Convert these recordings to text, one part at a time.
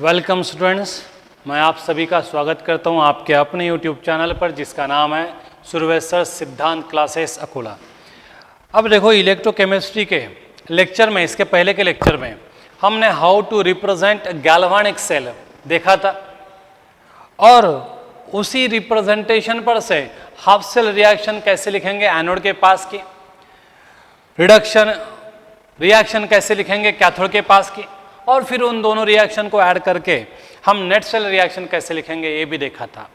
Welcome students, मैं आप सभी का स्वागत करता हूं आपके अपने यूट्यूब चैनल पर जिसका नाम है सुरवेसर सिद्धांत क्लासेस अकोला। अब देखो, इलेक्ट्रोकेमिस्ट्री के लेक्चर में, इसके पहले के लेक्चर में हमने how to represent galvanic cell देखा था और उसी रिप्रेजेंटेशन पर से हाफ सेल रिएक्शन कैसे लिखेंगे एनोड के पास की, रिडक्शन रिएक्शन कैसे लिखेंगे कैथोड के पास की, और फिर उन दोनों रिएक्शन को ऐड करके हम नेट सेल रिएक्शन कैसे लिखेंगे ये भी देखा था।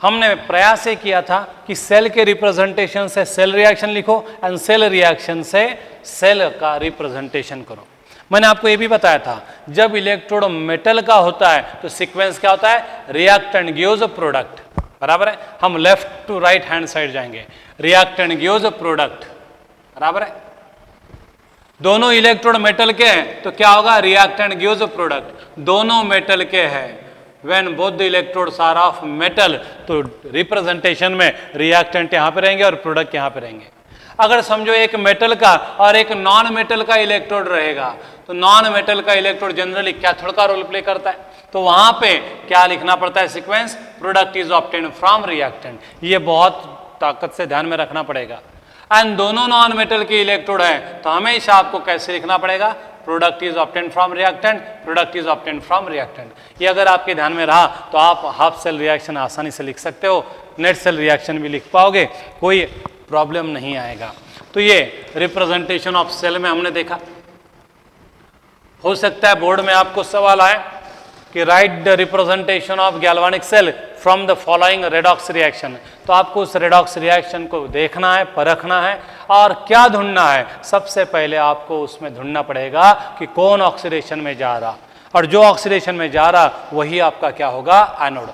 हमने प्रयास ये किया था कि सेल के रिप्रेजेंटेशन से सेल रिएक्शन लिखो एंड सेल रिएक्शन से सेल का रिप्रेजेंटेशन करो। मैंने आपको ये भी बताया था, जब इलेक्ट्रोड मेटल का होता है तो सीक्वेंस क्या होता है, रिएक्टेंट गिव्स प्रोडक्ट, बराबर है। हम left to right hand side जाएंगे, रिएक्टेंट गिव्स प्रोडक्ट, बराबर है। दोनों इलेक्ट्रोड मेटल के हैं तो क्या होगा, रिएक्टेंट गिव्स प्रोडक्ट। दोनों मेटल के हैं, when both the electrodes are of metal, तो रिप्रेजेंटेशन में रिएक्टेंट यहां पे रहेंगे और प्रोडक्ट यहां पे रहेंगे। अगर समझो एक मेटल का और एक नॉन मेटल का इलेक्ट्रोड रहेगा तो नॉन मेटल का इलेक्ट्रोड जनरली कैथोड का रोल प्ले करता है, तो वहां पे क्या लिखना पड़ता है sequence, product is obtained from reactant. ये बहुत ताकत से ध्यान में रखना पड़ेगा। एंड दोनों नॉन मेटल के इलेक्ट्रोड हैं तो हमेशा आपको कैसे लिखना पड़ेगा, product is obtained from reactant, product is obtained from reactant. ये अगर आपके ध्यान में रहा तो आप हाफ सेल रिएक्शन आसानी से लिख सकते हो, नेट सेल रिएक्शन भी लिख पाओगे, कोई प्रॉब्लम नहीं आएगा। तो ये रिप्रेजेंटेशन ऑफ सेल में हमने देखा। हो सकता है बोर्ड में आपको सवाल आए कि write the representation of galvanic cell from the following redox reaction, तो आपको उस रेडॉक्स रिएक्शन को देखना है, परखना है और क्या ढूंढना है, सबसे पहले आपको उसमें ढूंढना पड़ेगा कि कौन ऑक्सीडेशन में जा रहा, और जो ऑक्सीडेशन में जा रहा वही आपका क्या होगा, एनोड।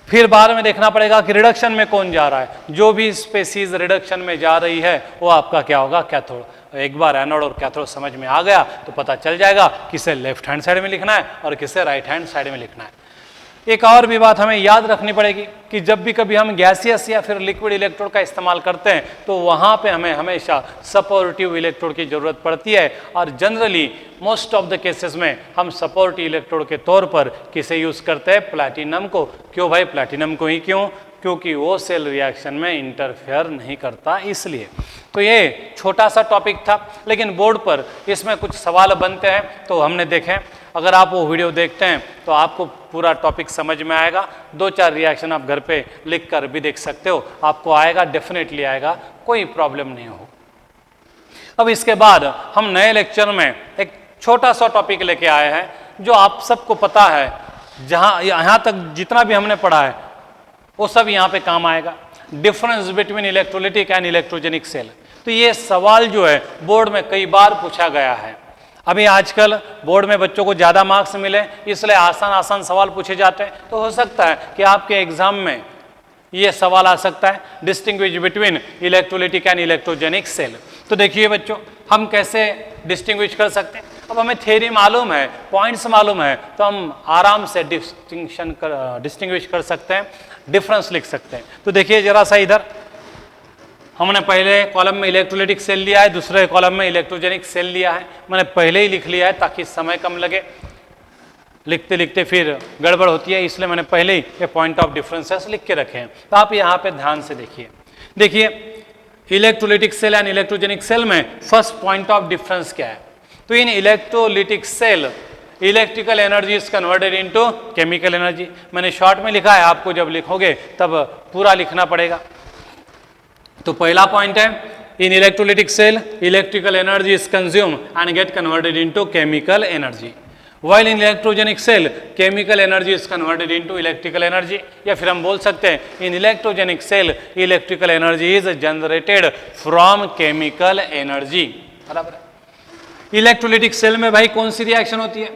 फिर बाद में देखना पड़ेगा कि रिडक्शन में कौन जा रहा है, जो भी स्पेसीज रिडक्शन में जा रही है वो आपका क्या होगा, कैथोड। एक बार एनोड और कैथोड समझ में आ गया तो पता चल जाएगा किसे लेफ्ट हैंड साइड में लिखना है और किसे राइट हैंड साइड में लिखना है। एक और भी बात हमें याद रखनी पड़ेगी कि जब भी कभी हम गैसियस या फिर लिक्विड इलेक्ट्रोड का इस्तेमाल करते हैं तो वहाँ पे हमें हमेशा सपोर्टिव इलेक्ट्रोड की ज़रूरत पड़ती है, और generally most of the cases में हम सपोर्टिव इलेक्ट्रोड के तौर पर किसे यूज़ करते हैं, प्लैटिनम को। क्यों भाई, प्लैटिनम को ही क्यों, क्योंकि वो सेल रिएक्शन में इंटरफेयर नहीं करता, इसलिए। तो ये छोटा सा टॉपिक था, लेकिन बोर्ड पर इसमें कुछ सवाल बनते हैं तो हमने देखे। अगर आप वो वीडियो देखते हैं तो आपको पूरा टॉपिक समझ में आएगा। 2-4 रिएक्शन आप घर पे लिख कर भी देख सकते हो, आपको आएगा, डेफिनेटली आएगा, कोई प्रॉब्लम नहीं हो। अब इसके बाद हम नए लेक्चर में एक छोटा सा टॉपिक लेके आए हैं जो आप सबको पता है, जहाँ यहाँ तक जितना भी हमने पढ़ा है वो सब यहाँ पे काम आएगा। Difference between electrolytic and electrogenic cell. तो ये सवाल जो है बोर्ड में कई बार पूछा गया है। अभी आजकल बोर्ड में बच्चों को ज़्यादा मार्क्स मिले इसलिए आसान सवाल पूछे जाते हैं, तो हो सकता है कि आपके एग्जाम में ये सवाल आ सकता है, distinguish between electrolytic and electrogenic cell. तो देखिए बच्चों, हम कैसे डिस्टिंग्विश कर सकते हैं। अब हमें थ्योरी मालूम है, पॉइंट्स मालूम है, तो हम आराम से डिस्टिंग्विश कर सकते हैं, डिफरेंस लिख सकते हैं। तो देखिए जरा सा, इधर हमने पहले कॉलम में इलेक्ट्रोलिटिक सेल लिया है, दूसरे कॉलम में इलेक्ट्रोजेनिक सेल लिया है। मैंने पहले ही लिख लिया है ताकि समय कम लगे, लिखते लिखते फिर गड़बड़ होती है, इसलिए मैंने पहले ही ये पॉइंट ऑफ डिफरेंसेस लिख के रखे हैं। तो आप यहाँ पे ध्यान से देखिए electrolytic cell and electrogenic cell में फर्स्ट पॉइंट ऑफ डिफरेंस क्या है। तो in electrolytic cell electrical energy is converted into chemical energy. मैंने शॉर्ट में लिखा है, आपको जब लिखोगे तब पूरा लिखना पड़ेगा। तो पहला पॉइंट है, in electrolytic cell electrical energy is consume and get converted into chemical energy, while in electrogenic cell chemical energy is converted into electrical energy। या फिर हम बोल सकते हैं in electrogenic cell electrical energy is generated from chemical energy, बराबर है। Electrolytic cell में भाई कौन सी रिएक्शन होती है,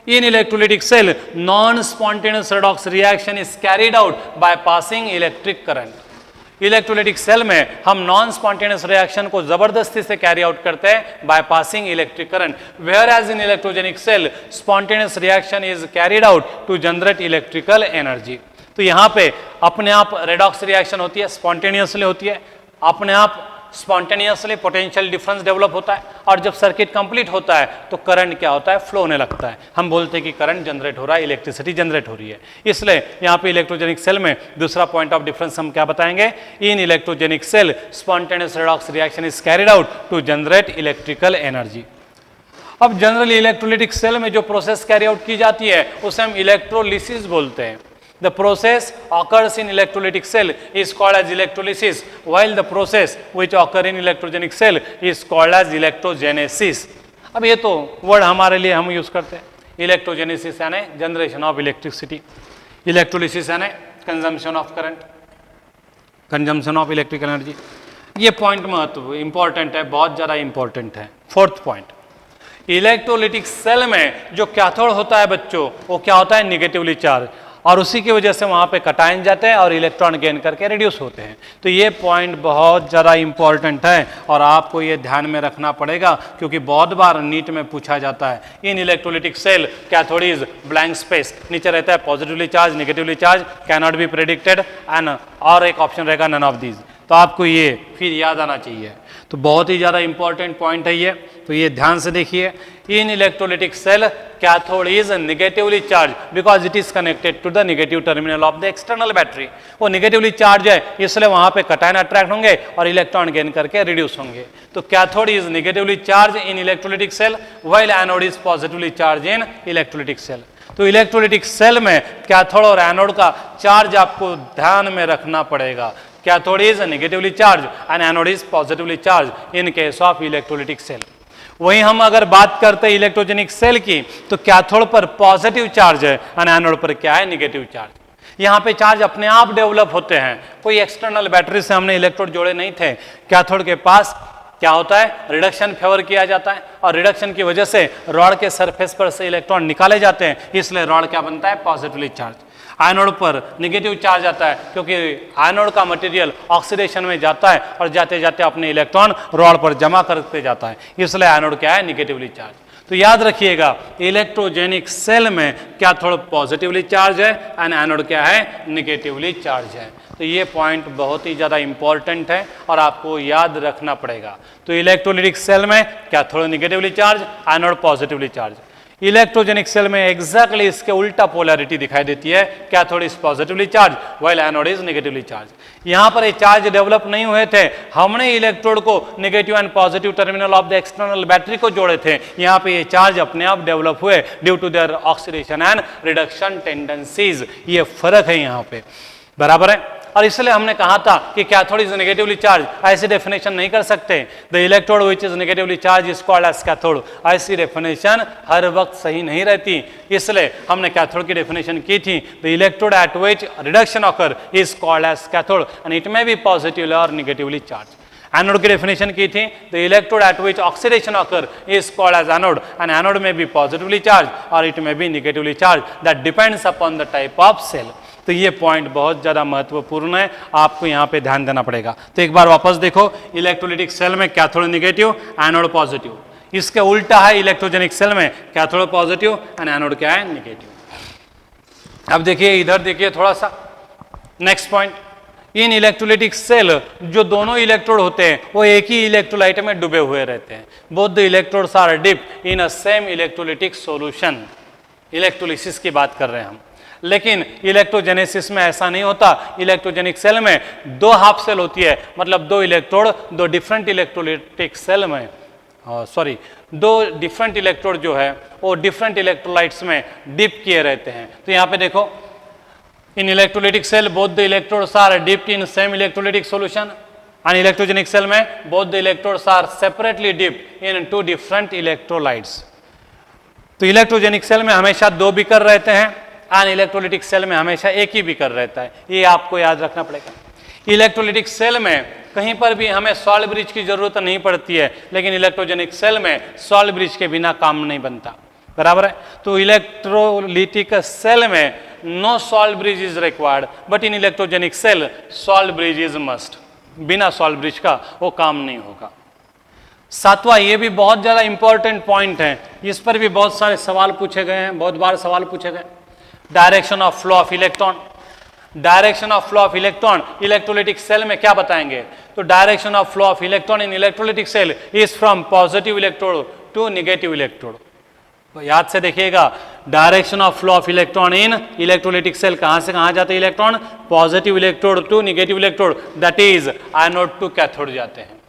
in electrolytic cell non spontaneous redox reaction is carried out by passing electric current. Electrolytic cell में हम नॉन स्पॉन्टेनियस रिएक्शन को जबरदस्ती से कैरी आउट करते हैं by passing electric current, whereas in electrogenic cell spontaneous reaction is carried out to generate electrical energy. तो यहाँ पे अपने आप रेडॉक्स रिएक्शन होती है, स्पॉन्टेनियसली होती है, अपने आप स्पॉन्टेनियसली पोटेंशियल डिफरेंस डेवलप होता है, और जब सर्किट कंप्लीट होता है तो करंट क्या होता है, फ्लो होने लगता है। हम बोलते हैं कि करंट जनरेट हो रहा है, इलेक्ट्रिसिटी जनरेट हो रही है। इसलिए यहाँ पे इलेक्ट्रोजेनिक सेल में दूसरा पॉइंट ऑफ डिफरेंस हम क्या बताएंगे, in electrogenic cell spontaneous redox reaction is carried out to generate electrical energy. अब जनरली इलेक्ट्रोलिटिक सेल में जो प्रोसेस कैरी आउट की जाती है उसे हम इलेक्ट्रोलिसिस बोलते हैं। The process occurs in electrolytic cell is called as electrolysis, while the process which occur in electrogenic cell is called as electrogenesis. अब ये तो वर्ड हमारे लिए हम यूज करते हैं। इलेक्ट्रोजेनेसिस यानी जनरेशन ऑफ इलेक्ट्रिसिटी, इलेक्ट्रोलिसिस यानी consumption of current, consumption of electrical energy. ये पॉइंट महत्व इंपॉर्टेंट है, बहुत ज़्यादा इंपॉर्टेंट है। फोर्थ पॉइंट, इलेक्ट्रोलिटिक सेल में जो कैथोड होता है बच्चों, वो क्या होता है, निगेटिवली चार्ज, और उसी की वजह से वहाँ पे कटायन जाते हैं और इलेक्ट्रॉन गेन करके रिड्यूस होते हैं। तो ये पॉइंट बहुत ज़्यादा इंपॉर्टेंट है और आपको ये ध्यान में रखना पड़ेगा, क्योंकि बहुत बार नीट में पूछा जाता है। In electrolytic cell cathode is blank space, नीचे रहता है positively charge, negatively charge, can not be predicted and, और एक ऑप्शन रहेगा नन ऑफ दीज। तो आपको ये फिर याद आना चाहिए। तो बहुत ही ज़्यादा इंपॉर्टेंट पॉइंट है ये, तो ये ध्यान से देखिए। In electrolytic cell cathode is negatively charge because it is connected to the negative terminal of the external battery. वो नेगेटिवली चार्ज है, इसलिए वहां पे कटायन अट्रैक्ट होंगे और इलेक्ट्रॉन गेन करके रिड्यूस होंगे। तो cathode is negatively charge in electrolytic cell while anode is positively charge in electrolytic cell. तो इलेक्ट्रोलिटिक सेल में कैथोड और एनोड का चार्ज आपको ध्यान में रखना पड़ेगा। Cathode is negatively charge and anode is positively charge in case of electrolytic cell. वहीं हम अगर बात करते हैं इलेक्ट्रोजेनिक सेल की, तो कैथोड पर पॉजिटिव चार्ज है और एनोड पर क्या है, नेगेटिव चार्ज। यहाँ पे चार्ज अपने आप डेवलप होते हैं, कोई एक्सटर्नल बैटरी से हमने इलेक्ट्रोड जोड़े नहीं थे। कैथोड के पास क्या होता है, रिडक्शन फेवर किया जाता है और रिडक्शन की वजह से रॉड के सरफेस पर से इलेक्ट्रॉन निकाले जाते हैं, इसलिए रॉड क्या बनता है, पॉजिटिवली चार्ज। आयनोड पर नेगेटिव चार्ज आता है क्योंकि आयनोड का मटेरियल ऑक्सीडेशन में जाता है और जाते जाते अपने इलेक्ट्रॉन रॉड पर जमा करते जाता है, इसलिए आयनोड क्या है, नेगेटिवली चार्ज। तो याद रखिएगा इलेक्ट्रोजेनिक सेल में कैथोड पॉजिटिवली चार्ज है एंड एनोड क्या है, नेगेटिवली चार्ज है। तो ये पॉइंट बहुत ही ज़्यादा इंपॉर्टेंट है और आपको याद रखना पड़ेगा। तो इलेक्ट्रोलिटिक सेल में cathode negatively charge, anode positively charge. Electrogenic cell में एग्जैक्टली इसके उल्टा पोलैरिटी दिखाई देती है, cathode is positively charge while anode is negatively charge. यहाँ पर ये चार्ज डेवलप नहीं हुए थे, हमने इलेक्ट्रोड को negative and positive terminal of the external battery को जोड़े थे। यहाँ पे ये चार्ज अपने आप डेवलप हुए due to their oxidation and reduction tendencies. ये फर्क है यहाँ पे, बराबर है। और इसलिए हमने कहा था कि कैथोड इज नेगेटिवली चार्ज, ऐसी डेफिनेशन नहीं कर सकते। The electrode which is negatively charge is called as cathode. ऐसी डेफिनेशन हर वक्त सही नहीं रहती, इसलिए हमने कैथोड की डेफिनेशन की थी। The electrode at which reduction occur is called as cathode and it may be positively और नेगेटिवली चार्ज। एनोड की डेफिनेशन की थी, the electrode at which oxidation occur is called as anode and anode may be positively charge और it may be negatively charge, that depends upon the type of cell. तो ये point बहुत ज़्यादा महत्वपूर्ण है, आपको यहाँ पे ध्यान देना पड़ेगा। तो एक बार वापस देखो, इलेक्ट्रोलिटिक सेल में कैथोड नेगेटिव, एनोड पॉजिटिव। इसके उल्टा है इलेक्ट्रोजेनिक सेल में कैथोड पॉजिटिव एंड एनोड क्या है, नेगेटिव। अब देखिए इधर देखिए थोड़ा सा, नेक्स्ट पॉइंट। इन इलेक्ट्रोलिटिक सेल जो दोनों इलेक्ट्रोड होते हैं वो एक ही इलेक्ट्रोलाइट में डूबे हुए रहते हैं। Both the electrodes are dipped in a same electrolytic solution. Electrolysis की बात कर रहे हैं हम, लेकिन इलेक्ट्रोजेनेसिस में ऐसा नहीं होता। इलेक्ट्रोजेनिक सेल में दो हाफ सेल होती है, मतलब दो इलेक्ट्रोड दो डिफरेंट इलेक्ट्रोलिटिक सेल में दो डिफरेंट इलेक्ट्रोड जो है वो डिफरेंट इलेक्ट्रोलाइट्स में डिप किए रहते हैं। तो यहाँ पे देखो, in electrolytic cell both the electrodes are dipped in same electrolytic solution and electrogenic cell में both the electrodes are separately dipped in two different electrolytes. तो इलेक्ट्रोजेनिक सेल में हमेशा दो बीकर रहते हैं एंड इलेक्ट्रोलिटिक सेल में हमेशा एक ही बीकर रहता है, ये आपको याद रखना पड़ेगा। इलेक्ट्रोलिटिक सेल में कहीं पर भी हमें सॉल्ट ब्रिज की जरूरत नहीं पड़ती है, लेकिन इलेक्ट्रोजेनिक सेल में सॉल्ट ब्रिज के बिना काम नहीं बनता, बराबर है। तो इलेक्ट्रोलिटिक सेल में no salt bridge is required, but in electrogenic cell salt bridge is must. बिना सॉल्ट ब्रिज का वो काम नहीं होगा। सातवां, ये भी बहुत ज्यादा इंपॉर्टेंट पॉइंट है, इस पर भी बहुत सारे सवाल पूछे गए हैं, बहुत बार सवाल पूछे गए। Direction of flow of electron. Direction of flow of electron electrolytic cell में क्या बताएंगे? तो direction of flow of electron in electrolytic cell is from positive electrode to negative electrode. याद से देखिएगा, direction of flow of electron in electrolytic cell, कहां से कहां जाते हैं electron? Positive electrode to negative electrode, that is anode to cathode जाते हैं।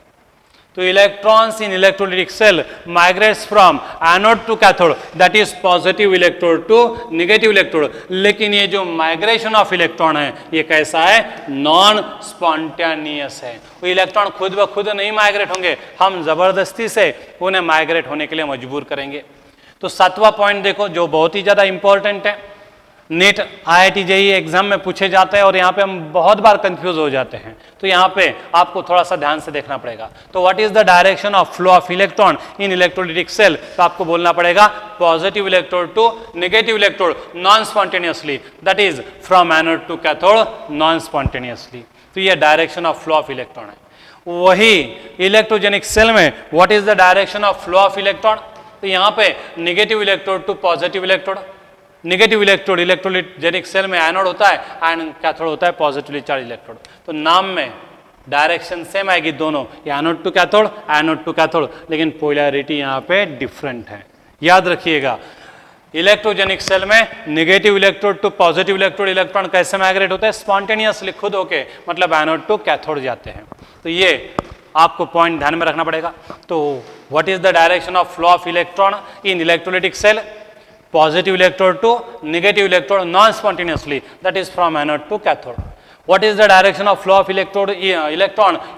तो electrons in electrolytic cell migrates from anode to cathode, that is positive electrode to negative electrode. लेकिन ये जो माइग्रेशन ऑफ इलेक्ट्रॉन है ये कैसा है? नॉन स्पॉन्टेनियस है। वो इलेक्ट्रॉन खुद ब खुद नहीं माइग्रेट होंगे, हम जबरदस्ती से उन्हें माइग्रेट होने के लिए मजबूर करेंगे। तो 7वां पॉइंट देखो जो बहुत ही ज्यादा इंपॉर्टेंट है, नीट IIT JEE एग्जाम में पूछे जाते हैं और यहाँ पे हम बहुत बार कंफ्यूज हो जाते हैं, तो यहाँ पे आपको थोड़ा सा ध्यान से देखना पड़ेगा। तो what is the direction of flow of electron in electrolytic cell? तो आपको बोलना पड़ेगा positive electrode to negative electrode non spontaneously, that is from anode to cathode non spontaneously. तो ये direction of flow of electron है। वही electrogenic cell में what is the direction of flow of electron? तो यहाँ पे negative electrode to positive electrode, negative electrode electrolytic cell में anode होता है एंड कैथोड होता है पॉजिटिवली चार्ज इलेक्ट्रोड। तो नाम में डायरेक्शन सेम आएगी दोनों, एनोड टू कैथोड, लेकिन पोलैरिटी यहाँ पे डिफरेंट है। याद रखिएगा, इलेक्ट्रोजेनिक सेल में negative electrode to positive electrode electron कैसे माइग्रेट होते हैं? स्पॉन्टेनियसली, खुद होके, मतलब एनोड टू कैथोड जाते हैं। तो ये आपको पॉइंट ध्यान में रखना पड़ेगा। तो what is the direction of flow of electron in electrolytic cell? Positive electrode to negative electrode non-spontaneously, that is from anode to cathode. What is the direction of flow of electron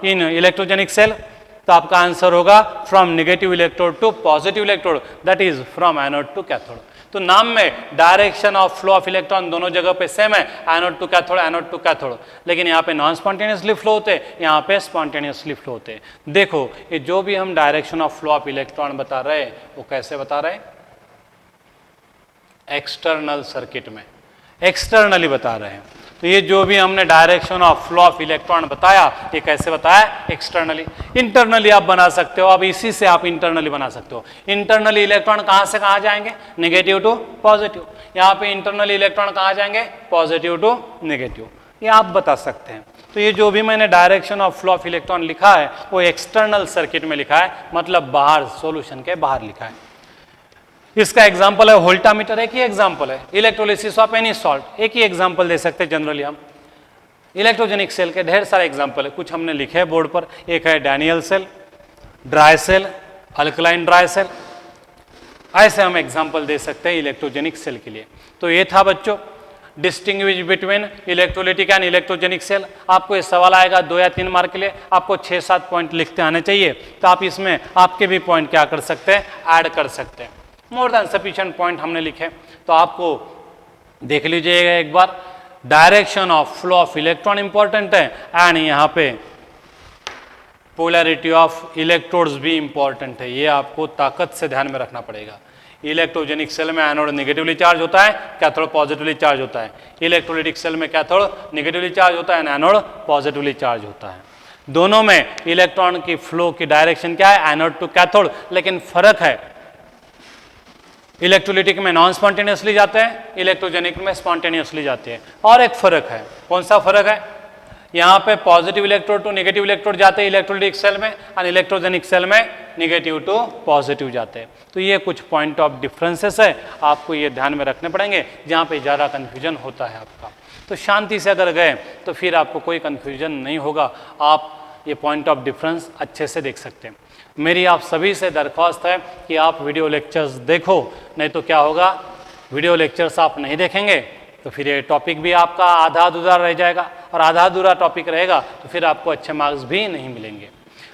in electrogenic cell? तो आपका answer होगा from negative electrode to positive electrode, that is from anode to cathode. तो नाम में direction of flow of electron दोनों जगह पे same है, एनोड टू कैथोड, लेकिन यहाँ पे नॉन स्पॉन्टेनियसली फ्लो होते हैं, यहाँ पे स्पॉन्टेनियसली फ्लो होते हैं। देखो ये जो भी हम direction of flow of electron बता रहे हैं वो कैसे बता रहे हैं? एक्सटर्नल सर्किट में एक्सटर्नली बता रहे हैं। तो ये जो भी हमने direction of flow of electron बताया ये कैसे बताया? एक्सटर्नली। इंटरनली आप बना सकते हो, अब इसी से आप इंटरनली बना सकते हो। इंटरनली इलेक्ट्रॉन कहां से कहां जाएंगे? Negative to positive. यहाँ पे इंटरनली इलेक्ट्रॉन कहां जाएंगे? पॉजिटिव टू नेगेटिव, ये आप बता सकते हैं। तो ये जो भी मैंने direction of flow of electron लिखा है वो एक्सटर्नल सर्किट में लिखा है, मतलब बाहर, सॉल्यूशन के बाहर लिखा है। इसका एग्जाम्पल है वोल्टामीटर, एक ही एग्जाम्पल है। इलेक्ट्रोलिसिस ऑफ एनी सॉल्ट, एक ही एग्जाम्पल दे सकते हैं जनरली हम। इलेक्ट्रोजेनिक सेल के ढेर सारे एग्जाम्पल है, कुछ हमने लिखे हैं बोर्ड पर। एक है Daniel cell, dry cell, alkaline dry cell, ऐसे हम एग्जाम्पल दे सकते हैं इलेक्ट्रोजेनिक सेल के लिए। तो ये था बच्चों distinguish between electrolytic and electrogenic cell. आपको ये सवाल आएगा 2 या 3 मार्क के लिए, आपको 6-7 पॉइंट लिखते आने चाहिए। तो आप इसमें आपके भी पॉइंट क्या कर सकते हैं? ऐड कर सकते हैं। मोर देन सफिशिएंट पॉइंट हमने लिखे, तो आपको देख लीजिएगा एक बार। Direction of flow of electron important है एंड यहाँ पे पोलैरिटी ऑफ इलेक्ट्रोड्स भी इंपॉर्टेंट है, ये आपको ताकत से ध्यान में रखना पड़ेगा। इलेक्ट्रोजेनिक सेल में एनोड नेगेटिवली चार्ज होता है, कैथोड पॉजिटिवली चार्ज होता है। इलेक्ट्रोलाइटिक सेल में कैथोड नेगेटिवली चार्ज होता है, एनोड पॉजिटिवली चार्ज होता है। दोनों में इलेक्ट्रॉन की फ्लो की डायरेक्शन क्या है? एनोड टू कैथोड, लेकिन फर्क है, इलेक्ट्रोलाइटिक में नॉन स्पॉन्टेनियसली जाते हैं, इलेक्ट्रोजेनिक में स्पॉन्टेनियसली जाते हैं। और एक फर्क है, कौन सा फर्क है? यहाँ पे positive electrode to negative electrode जाते हैं इलेक्ट्रोलाइटिक सेल में, और इलेक्ट्रोजेनिक सेल में नेगेटिव टू पॉजिटिव जाते हैं। तो ये कुछ पॉइंट ऑफ डिफरेंसेस है, आपको ये ध्यान में रखने पड़ेंगे, जहाँ पे ज़्यादा कन्फ्यूजन होता है आपका। तो शांति से अगर गए तो फिर आपको कोई कन्फ्यूजन नहीं होगा, आप ये पॉइंट ऑफ डिफरेंस अच्छे से देख सकते हैं। मेरी आप सभी से दरख्वास्त है कि आप वीडियो लेक्चर्स देखो, नहीं तो क्या होगा, वीडियो लेक्चर्स आप नहीं देखेंगे तो फिर ये टॉपिक भी आपका आधा अधूरा रह जाएगा, और आधा अधूरा टॉपिक रहेगा तो फिर आपको अच्छे मार्क्स भी नहीं मिलेंगे।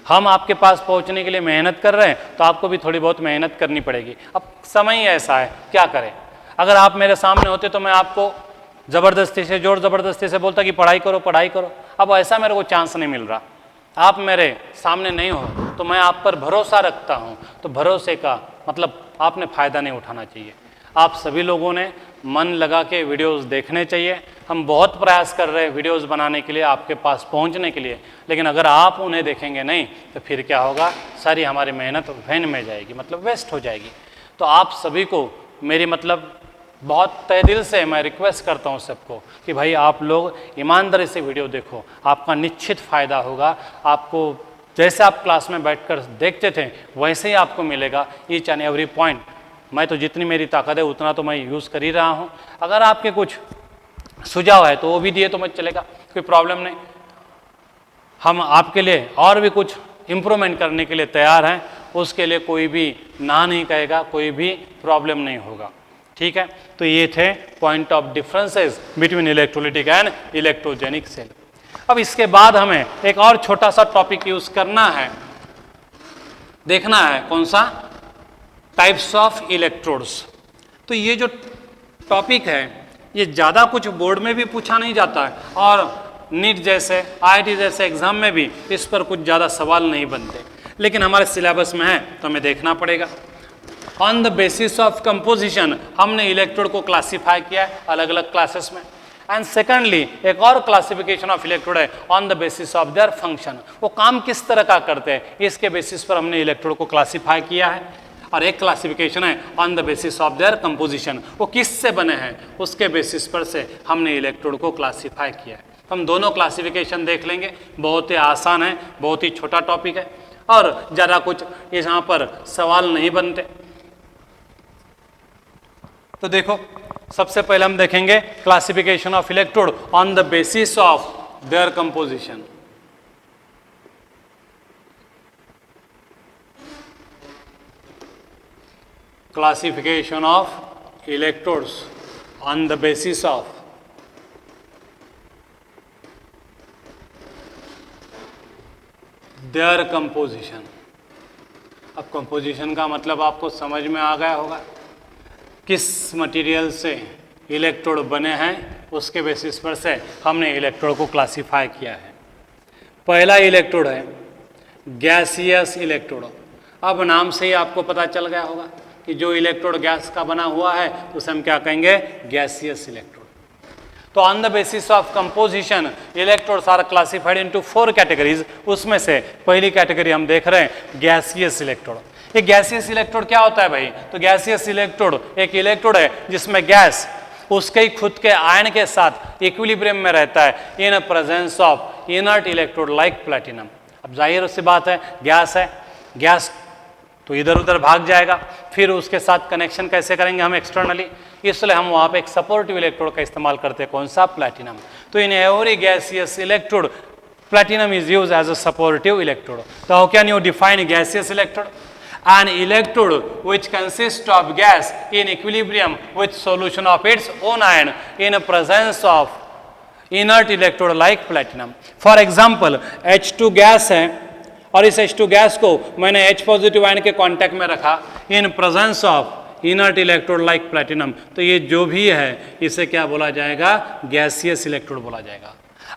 हम आपके पास पहुंचने के लिए मेहनत कर रहे हैं तो आपको भी थोड़ी बहुत मेहनत करनी पड़ेगी। अब समय ही ऐसा है, क्या करें। अगर आप मेरे सामने होते तो मैं आपको ज़बरदस्ती से, जोर ज़बरदस्ती से बोलता कि पढ़ाई करो पढ़ाई करो। अब ऐसा मेरे को चांस नहीं मिल रहा, आप मेरे सामने नहीं हो, तो मैं आप पर भरोसा रखता हूं, तो भरोसे का मतलब आपने फ़ायदा नहीं उठाना चाहिए। आप सभी लोगों ने मन लगा के वीडियोस देखने चाहिए। हम बहुत प्रयास कर रहे हैं वीडियोस बनाने के लिए, आपके पास पहुंचने के लिए, लेकिन अगर आप उन्हें देखेंगे नहीं तो फिर क्या होगा, सारी हमारी मेहनत वैन में जाएगी, मतलब वेस्ट हो जाएगी। तो आप सभी को मेरी मतलब बहुत तहे दिल से मैं रिक्वेस्ट करता हूँ सबको कि भाई आप लोग ईमानदारी से वीडियो देखो, आपका निश्चित फ़ायदा होगा। आपको जैसे आप क्लास में बैठकर देखते थे वैसे ही आपको मिलेगा ईच एंड एवरी पॉइंट। मैं तो जितनी मेरी ताकत है उतना तो मैं यूज़ कर ही रहा हूँ। अगर आपके कुछ सुझाव है तो वो भी दिए तो मत चलेगा, कोई प्रॉब्लम नहीं। हम आपके लिए और भी कुछ इम्प्रूवमेंट करने के लिए तैयार हैं, उसके लिए कोई भी ना नहीं कहेगा, कोई भी प्रॉब्लम नहीं होगा। ठीक है, तो ये थे point of differences between electrolytic and electrogenic cell. अब इसके बाद हमें एक और छोटा सा टॉपिक यूज करना है, देखना है कौन सा, टाइप्स ऑफ इलेक्ट्रोड्स। तो ये जो टॉपिक है ये ज़्यादा कुछ बोर्ड में भी पूछा नहीं जाता है और नीट जैसे IIT जैसे एग्जाम में भी इस पर कुछ ज़्यादा सवाल नहीं बनते, लेकिन हमारे सिलेबस में है तो हमें देखना पड़ेगा। On the basis of composition हमने इलेक्ट्रोड को क्लासीफाई किया है अलग अलग क्लासेस में। एंड सेकेंडली एक और क्लासिफिकेशन ऑफ इलेक्ट्रोड है on the basis of their function, वो काम किस तरह का करते हैं इसके बेसिस पर हमने इलेक्ट्रोड को क्लासीफाई किया है। और एक क्लासिफिकेशन है on the basis of their composition, वो किस से बने हैं उसके बेसिस पर से हमने इलेक्ट्रोड को क्लासीफाई किया है। हम दोनों क्लासिफिकेशन देख लेंगे, बहुत ही आसान है, बहुत ही छोटा टॉपिक है और ज़्यादा कुछ यहाँ पर सवाल नहीं बनते। तो देखो सबसे पहले हम देखेंगे classification of electrode on the basis of their composition. Classification of electrodes on the basis of their composition। अब कंपोजिशन का मतलब आपको समझ में आ गया होगा, किस मटेरियल से इलेक्ट्रोड बने हैं उसके बेसिस पर से हमने इलेक्ट्रोड को क्लासिफाई किया है। पहला इलेक्ट्रोड है गैसियस इलेक्ट्रोड। अब नाम से ही आपको पता चल गया होगा कि जो इलेक्ट्रोड गैस का बना हुआ है तो उसे हम क्या कहेंगे, गैसियस इलेक्ट्रोड। तो on the basis of composition electrodes are classified into 4 categories. उसमें से पहली कैटेगरी हम देख रहे हैं गैसियस इलेक्ट्रोड। ये गैसियस इलेक्ट्रोड क्या होता है भाई, तो गैसियस इलेक्ट्रोड एक इलेक्ट्रोड है जिसमें गैस उसके ही खुद के आयन के साथ इक्विलिब्रियम में रहता है इन presence of inert electrode like platinum. अब जाहिर सी बात है गैस है, गैस तो इधर उधर भाग जाएगा, फिर उसके साथ कनेक्शन कैसे करेंगे हम एक्सटर्नली, इसलिए हम वहाँ पे एक सपोर्टिव इलेक्ट्रोड का इस्तेमाल करते हैं, कौन सा, प्लैटिनम। तो in every gaseous electrode platinum is use as a supportive electrode. तो how can you define gaseous electrode? An electrode which consists of gas in equilibrium with solution of its own ion in presence of inert electrode like platinum. For example, H2 gas है और इस H2 gas को मैंने H positive ion के contact में रखा इन presence of inert electrode like platinum, तो ये जो भी है इसे क्या बोला जाएगा, गैसियस इलेक्ट्रोड बोला जाएगा।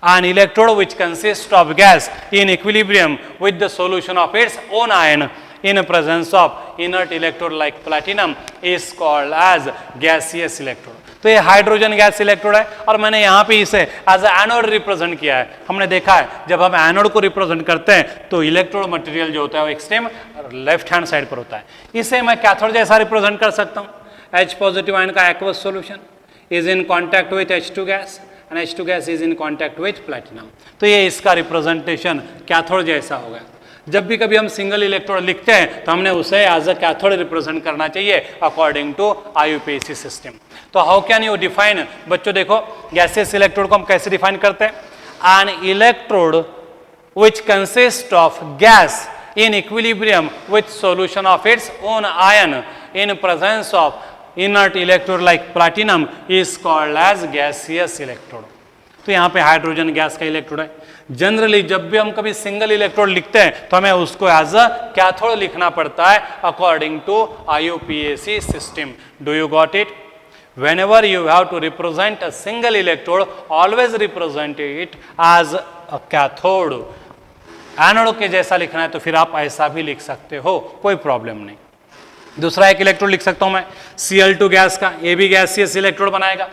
An electrode which consists of gas in equilibrium with the solution of its own ion in presence of inert electrode like platinum is called as gaseous electrode। तो ये हाइड्रोजन गैस इलेक्ट्रोड है और मैंने यहाँ पे इसे एज ए एनोड रिप्रेजेंट किया है। हमने देखा है जब हम एनोड को रिप्रेजेंट करते हैं तो इलेक्ट्रोड मटेरियल जो होता है वो एक्सट्रीम लेफ्ट हैंड साइड पर होता है। इसे मैं कैथोड जैसा रिप्रेजेंट कर सकता हूँ। H पॉजिटिव आयन का aqueous solution is in contact with H2 gas and H2 gas is in contact with platinum. तो ये इसका रिप्रेजेंटेशन कैथोड जैसा होगा। जब भी कभी हम सिंगल इलेक्ट्रोड लिखते हैं तो हमने उसे एज अ कैथोड रिप्रेजेंट करना चाहिए अकॉर्डिंग टू IUPAC सिस्टम। तो हाउ कैन यू डिफाइन, बच्चों देखो गैसियस इलेक्ट्रोड को हम कैसे डिफाइन करते हैं, an electrode which consist of gas in equilibrium with solution of its own ion in presence of inert electrode like platinum is called as gaseous electrode. तो यहाँ पे हाइड्रोजन गैस का electrode है। जनरली जब भी हम कभी सिंगल इलेक्ट्रोड लिखते हैं तो हमें उसको एज अ कैथोड लिखना पड़ता है according to IUPAC system. Do you got it? Whenever you have to represent a single electrode, always represent it as a cathode। Anode के जैसा लिखना है तो फिर आप ऐसा भी लिख सकते हो, कोई प्रॉब्लम नहीं। दूसरा एक इलेक्ट्रोड लिख सकता हूं मैं Cl2 गैस का, ये भी गैसियस इलेक्ट्रोड बनाएगा।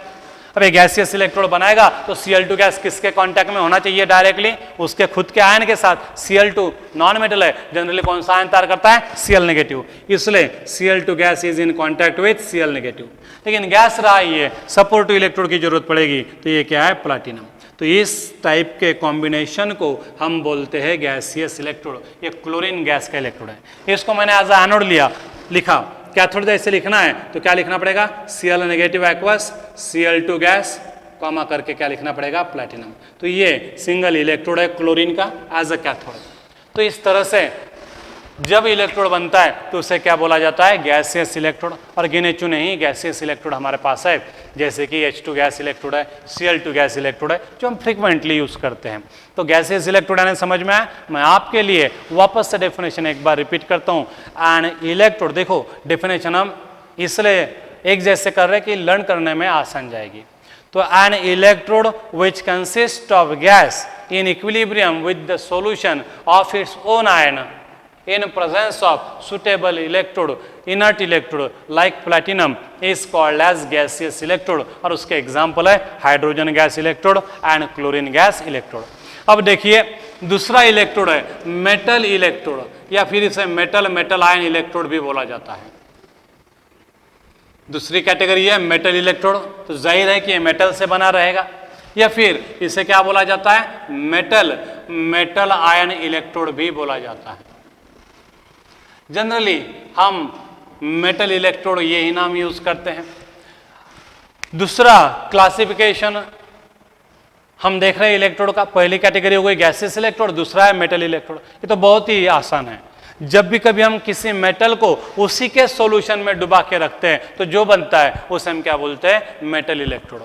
अब ये गैसियस इलेक्ट्रोड बनाएगा तो Cl2 गैस किसके कांटेक्ट में होना चाहिए डायरेक्टली, उसके खुद के आयन के साथ। Cl2 नॉन मेटल है, जनरली कौन सा आयन तैयार करता है, Cl नेगेटिव, इसलिए Cl2 gas is in contact with Cl negative. लेकिन गैस रहा ये सपोर्टिव इलेक्ट्रोड की जरूरत पड़ेगी, तो ये क्या है, प्लैटिनम। तो इस टाइप के कॉम्बिनेशन को हम बोलते हैं गैसियस इलेक्ट्रोड। ये क्लोरीन गैस का इलेक्ट्रोड है। इसको मैंने एज एनोड लिखा, कैथोड ऐसे लिखना है तो क्या लिखना पड़ेगा, Cl negative aqueous, Cl2 gas comma करके क्या लिखना पड़ेगा, प्लैटिनम। तो ये सिंगल इलेक्ट्रोड है क्लोरीन का एज अ कैथोड। तो इस तरह से जब इलेक्ट्रोड बनता है तो उसे क्या बोला जाता है, गैसियस इलेक्ट्रोड। और गिने चुने ही गैसियस इलेक्ट्रोड हमारे पास है, जैसे कि H2 गैस इलेक्ट्रोड है, Cl2 गैस इलेक्ट्रोड है, जो हम फ्रिक्वेंटली यूज करते हैं। तो गैसियस इलेक्ट्रोड आने समझ में आया। मैं आपके लिए वापस से डेफिनेशन एक बार रिपीट करता हूँ। एन इलेक्ट्रोड, देखो डेफिनेशन हम इसलिए एक जैसे कर रहे हैं कि लर्न करने में आसान जाएगी। तो N electrode which consist of gas in equilibrium with the solution of its own ion in presence of suitable electrode, inert electrode like platinum is called as gaseous electrode। और उसके एग्जाम्पल है hydrogen gas electrode and chlorine gas electrode. अब देखिए दूसरा electrode है metal electrode, या फिर इसे मेटल आयन इलेक्ट्रोड भी बोला जाता है। दूसरी कैटेगरी है मेटल इलेक्ट्रोड, तो जाहिर है कि ये मेटल से बना रहेगा। या फिर इसे क्या बोला जाता है, मेटल आयन इलेक्ट्रोड भी बोला जाता है। जनरली हम मेटल इलेक्ट्रोड ये ही नाम यूज करते हैं। दूसरा क्लासिफिकेशन हम देख रहे हैं इलेक्ट्रोड का, पहली कैटेगरी हो गई गैसियस इलेक्ट्रोड, दूसरा है मेटल इलेक्ट्रोड। ये तो बहुत ही आसान है। जब भी कभी हम किसी मेटल को उसी के सॉल्यूशन में डुबा के रखते हैं तो जो बनता है उसे हम क्या बोलते हैं, metal electrode.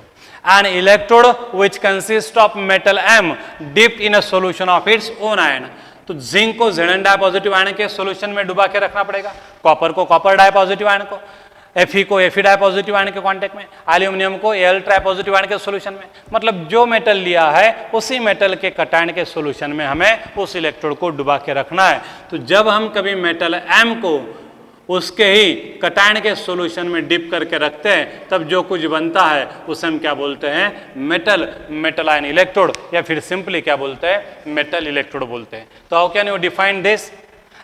An electrode which consist of metal M dipped in a solution of its own ion. तो जिंक को Zn डाई पॉजिटिव आयन के सॉल्यूशन में डुबा के रखना पड़ेगा, कॉपर को कॉपर डाई पॉजिटिव आयन को, Fe को Fe डाई पॉजिटिव आयन के कांटेक्ट में, एल्यूमिनियम को Al ट्राई पॉजिटिव आयन के सॉल्यूशन में। मतलब जो मेटल लिया है उसी मेटल के कटायन के सॉल्यूशन में हमें उस इलेक्ट्रोड को डुबा के रखना है। तो जब हम कभी मेटल M को उसके ही कटायन के सॉल्यूशन में डिप करके रखते हैं तब जो कुछ बनता है उसे हम क्या बोलते हैं, मेटल आयन इलेक्ट्रोड, या फिर सिंपली क्या बोलते हैं, मेटल इलेक्ट्रोड बोलते हैं। तो how can you define this,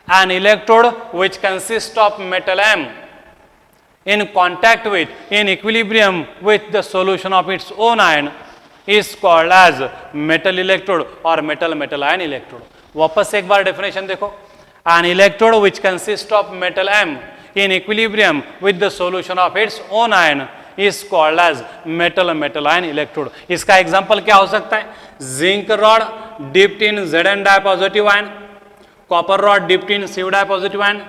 an electrode which consist of metal M in contact with, in equilibrium with the solution of its own ion is called as metal electrode or metal ion electrode। वापस एक बार definition देखो, an electrode which consists of metal M in equilibrium with the solution of its own ion is called as metal ion electrode। इसका example क्या हो सकता है, zinc rod dipped in Zn di positive ion, copper rod dipped in Cu di positive ion,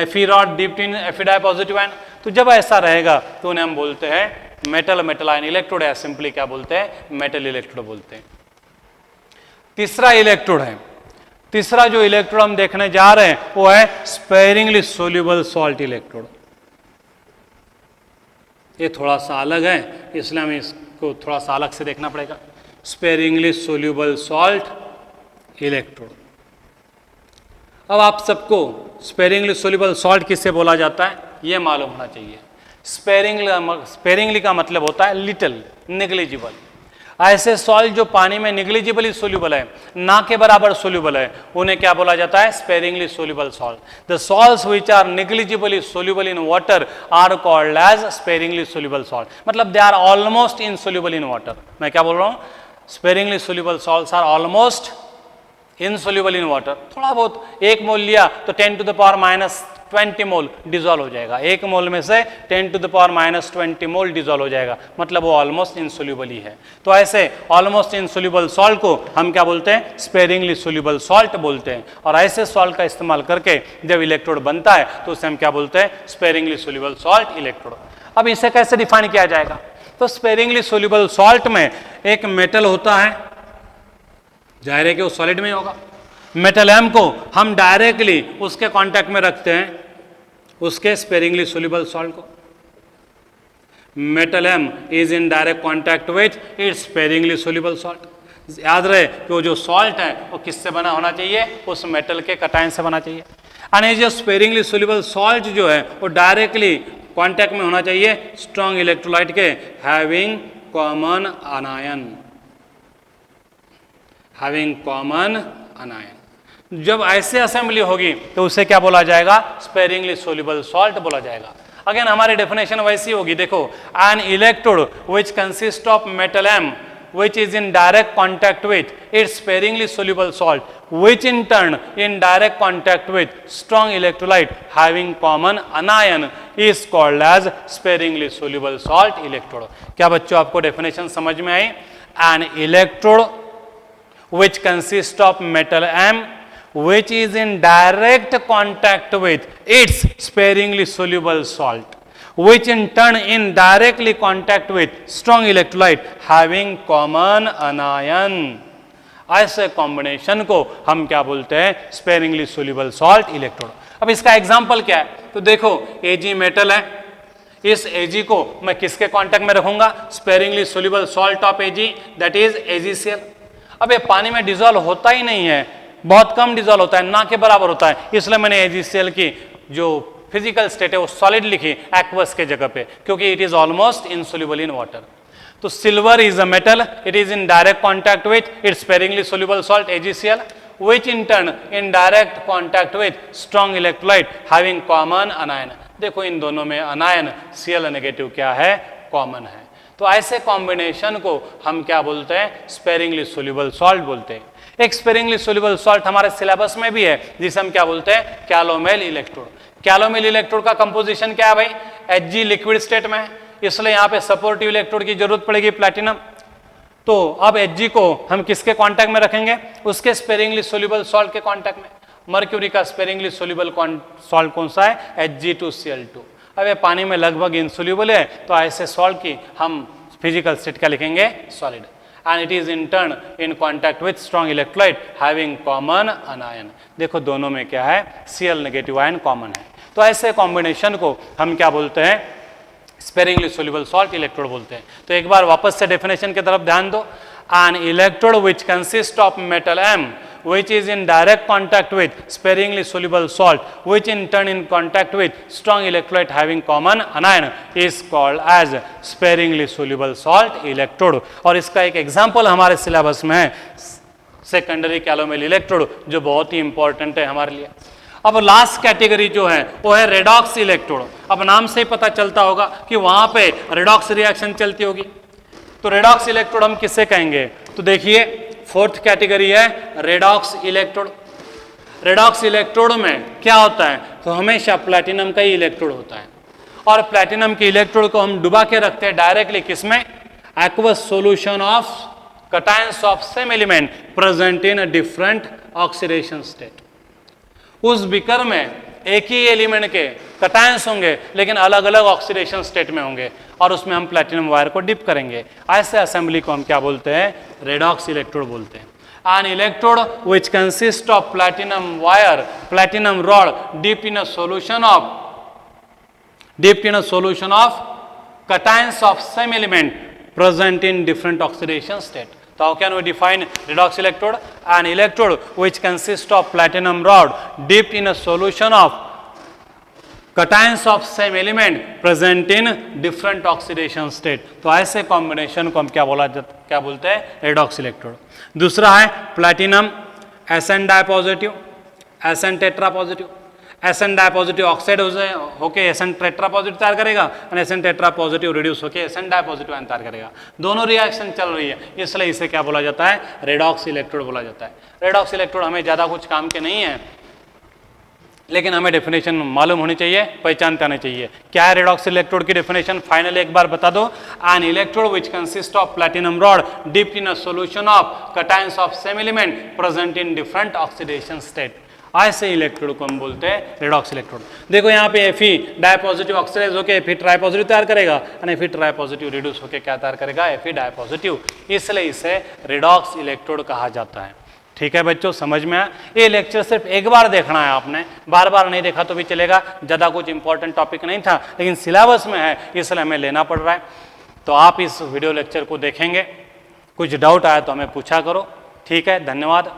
Fe rod dipped in Fe di positive ion. तो जब ऐसा रहेगा तो उन्हें हम बोलते हैं मेटल आयन इलेक्ट्रोड, या सिंपली क्या बोलते हैं, मेटल इलेक्ट्रोड बोलते हैं। तीसरा इलेक्ट्रोड है, तीसरा जो इलेक्ट्रोड हम देखने जा रहे हैं वो है स्पेरिंगली सोल्यूबल सॉल्ट इलेक्ट्रोड। ये थोड़ा सा अलग है इसलिए हमें इसको थोड़ा सा अलग से देखना पड़ेगा। Sparingly soluble salt electrode. अब आप सबको स्पेरिंगली सोल्यूबल सॉल्ट किससे बोला जाता है ये मालूम होना चाहिए। स्पेरिंगली का मतलब होता है लिटिल, नेग्लिजिबल। ऐसे सॉल्ट जो पानी में नेग्लिजिबली सोल्यूबल है, ना के बराबर सोल्यूबल है, उन्हें क्या बोला जाता है, sparingly soluble salt. The salts which are negligibly soluble in water are called as sparingly soluble salt. मतलब they are almost insoluble in water. मैं क्या बोल रहा हूँ, sparingly soluble salts are almost insoluble in water. थोड़ा बहुत एक मोल लिया तो 10⁻⁻20 मोल डिजोल्व हो जाएगा, एक मोल में से 10⁻⁻20 मोल डिजोल्व हो जाएगा, मतलब वो ऑलमोस्ट इनसोल्यूबल ही है। तो ऐसे ऑलमोस्ट इनसोल्यूबल सॉल्ट को हम क्या बोलते हैं, स्पेरिंगली सोल्यूबल सॉल्ट बोलते हैं। और ऐसे सॉल्ट का इस्तेमाल करके जब इलेक्ट्रोड बनता है तो उसे हम क्या बोलते हैं, स्पेरिंगली सोल्यूबल सॉल्ट इलेक्ट्रोड। अब इसे कैसे डिफाइन किया जाएगा, तो स्पेरिंगली सोल्यूबल सॉल्ट में एक मेटल होता है, जाहिर है कि वो सॉलिड में होगा। मेटल एम को हम डायरेक्टली उसके कांटेक्ट में रखते हैं, उसके स्पेरिंगली सोल्यूबल सॉल्ट को। Metal M is in direct contact with its sparingly soluble salt. याद रहे कि वो जो सॉल्ट है वो किससे बना होना चाहिए, उस मेटल के कटायन से बना चाहिए। और ये जो स्पेरिंगली सोल्यूबल सॉल्ट जो है वो डायरेक्टली कांटेक्ट में होना चाहिए स्ट्रॉन्ग इलेक्ट्रोलाइट के, हैविंग कॉमन अनायन, हैविंग कॉमन अनायन। जब ऐसे असेंबली होगी तो उसे क्या बोला जाएगा? स्पेरिंगली सोल्यूबल सॉल्ट बोला जाएगा। अगेन हमारी डेफिनेशन वैसी होगी, देखो, an electrode which consist of metal M which is in direct contact with its sparingly soluble salt, which in turn in direct contact with strong electrolyte having common anion is called as sparingly soluble salt electrode। क्या बच्चों आपको definition समझ में आई? An electrode which consists of metal M which is in direct contact with its sparingly soluble salt, which in turn in directly contact with strong electrolyte having common anion। ऐसे combination को हम क्या बोलते हैं? Sparingly soluble salt electrode. अब इसका example क्या है? तो देखो, Ag मेटल है, इस Ag को मैं किसके कांटेक्ट में रखूंगा? Sparingly soluble salt of Ag, that is AgCl। अब ये पानी में डिजोल्व होता ही नहीं है, बहुत कम डिजोल्व होता है, ना के बराबर होता है, इसलिए मैंने AgCl की जो फिजिकल स्टेट है वो सॉलिड लिखी एक्वस के जगह पे, क्योंकि it is almost insoluble in water. तो silver is a metal, it is in direct contact with its sparingly soluble salt AgCl, which in turn in direct contact with strong electrolyte having common anion। देखो इन दोनों में अनायन Cl negative क्या है? Common है। तो ऐसे combination को हम क्या बोलते हैं? स्पेरिंगली सोल्यूबल सॉल्ट बोलते हैं। एक स्पेरिंगली सोल्यूबल सॉल्ट हमारे सिलेबस में भी है, जिसे हम क्या बोलते हैं? कैलोमेल इलेक्ट्रोड। कैलोमेल इलेक्ट्रोड का कंपोजिशन क्या है भाई? Hg लिक्विड स्टेट में है, इसलिए यहाँ पे सपोर्टिव इलेक्ट्रोड की जरूरत पड़ेगी, प्लैटिनम। तो अब Hg को हम किसके कांटेक्ट में रखेंगे? उसके स्पेरिंगली सोल्यूबल सॉल्ट के कांटेक्ट में। मर्क्यूरी का स्पेरिंगली सोल्यूबल सॉल्ट कौन सा है? Hg2Cl2। अब ये पानी में लगभग इनसोल्यूबल है, तो ऐसे सॉल्ट की हम फिजिकल स्टेट क्या लिखेंगे? Solid. and it is in turn in contact with strong electrolyte having common anion। देखो दोनों में क्या है? Cl नेगेटिव आयन कॉमन है। तो ऐसे कॉम्बिनेशन को हम क्या बोलते हैं? स्पेरिंगली सोल्यूबल सॉल्ट इलेक्ट्रोड बोलते हैं। तो एक बार वापस से डेफिनेशन की तरफ ध्यान दो। An electrode which consists of metal M which is in direct contact with sparingly soluble salt, which in turn in contact with strong electrolyte having common anion is called as sparingly soluble salt electrode। और इसका एक example हमारे syllabus में है, secondary कैलोमेल electrode, जो बहुत ही important है हमारे लिए। अब लास्ट कैटेगरी जो है वो है रेडॉक्स इलेक्ट्रोड। अब नाम से ही पता चलता होगा कि वहां पे रेडॉक्स रिएक्शन चलती होगी। तो रेडॉक्स इलेक्ट्रोड हम किससे कहेंगे? तो देखिए, फोर्थ कैटेगरी है रेडॉक्स इलेक्ट्रोड। रेडॉक्स इलेक्ट्रोड में क्या होता है? तो हमेशा प्लैटिनम का ही इलेक्ट्रोड होता है, और प्लैटिनम के इलेक्ट्रोड को हम डुबा के रखते हैं डायरेक्टली किसमें? Aqueous solution of cations of same element present in a different oxidation state. उस बीकर में एक ही एलिमेंट के कटायंस होंगे, लेकिन अलग अलग ऑक्सीडेशन स्टेट में होंगे, और उसमें हम प्लैटिनम वायर को डिप करेंगे। ऐसे असेंबली को हम क्या बोलते हैं? रेडॉक्स इलेक्ट्रोड बोलते हैं। An electrode which consists of platinum wire, platinum rod dipped in a solution of cations of same element present in different oxidation state। So how can we define redox electrode? An electrode which consists of platinum rod dipped in a solution of cations of same element present in different oxidation state। तो ऐसे combination को हम क्या बोलते हैं? Redox electrode. दूसरा है platinum Sn dipositive, Sn tetra positive. Sn dipositive oxide होके Sn टेट्रा पॉजिटिव तैयार करेगा, और Sn टेट्रा पॉजिटिव रिड्यूस होके Sn डाइपॉजिटिव आयन तैयार करेगा। दोनों रिएक्शन चल रही है, इसलिए इसे क्या बोला जाता है? रेडॉक्स इलेक्ट्रोड बोला जाता है। रेडॉक्स इलेक्ट्रोड हमें ज़्यादा कुछ काम के नहीं है, लेकिन हमें डेफिनेशन मालूम होनी चाहिए, पहचानते आने चाहिए। क्या है रेडॉक्स इलेक्ट्रोड की डेफिनेशन? फाइनली एक बार बता दो। N electrode which consist of platinum rod dipped in a solution of cations of same element present in different oxidation state. ऐसे इलेक्ट्रोड को हम बोलते हैं रेडॉक्स इलेक्ट्रोड। देखो यहाँ पे Fe डाइपॉजिटिव ऑक्सीडाइज होकर Fe ट्राइपॉजिटिव तैयार करेगा, और Fe ट्राइपॉजिटिव रिड्यूस होकर क्या तैयार करेगा? Fe डाइपॉजिटिव। इसलिए इसे रेडॉक्स इलेक्ट्रोड कहा जाता है। ठीक है बच्चों, समझ में आया? ये लेक्चर सिर्फ एक बार देखना है आपने, बार बार नहीं देखा तो भी चलेगा, ज़्यादा कुछ इंपॉर्टेंट टॉपिक नहीं था, लेकिन सिलेबस में है इसलिए हमें लेना पड़ रहा है। तो आप इस वीडियो लेक्चर को देखेंगे, कुछ डाउट आया तो हमें पूछा करो। ठीक है, धन्यवाद।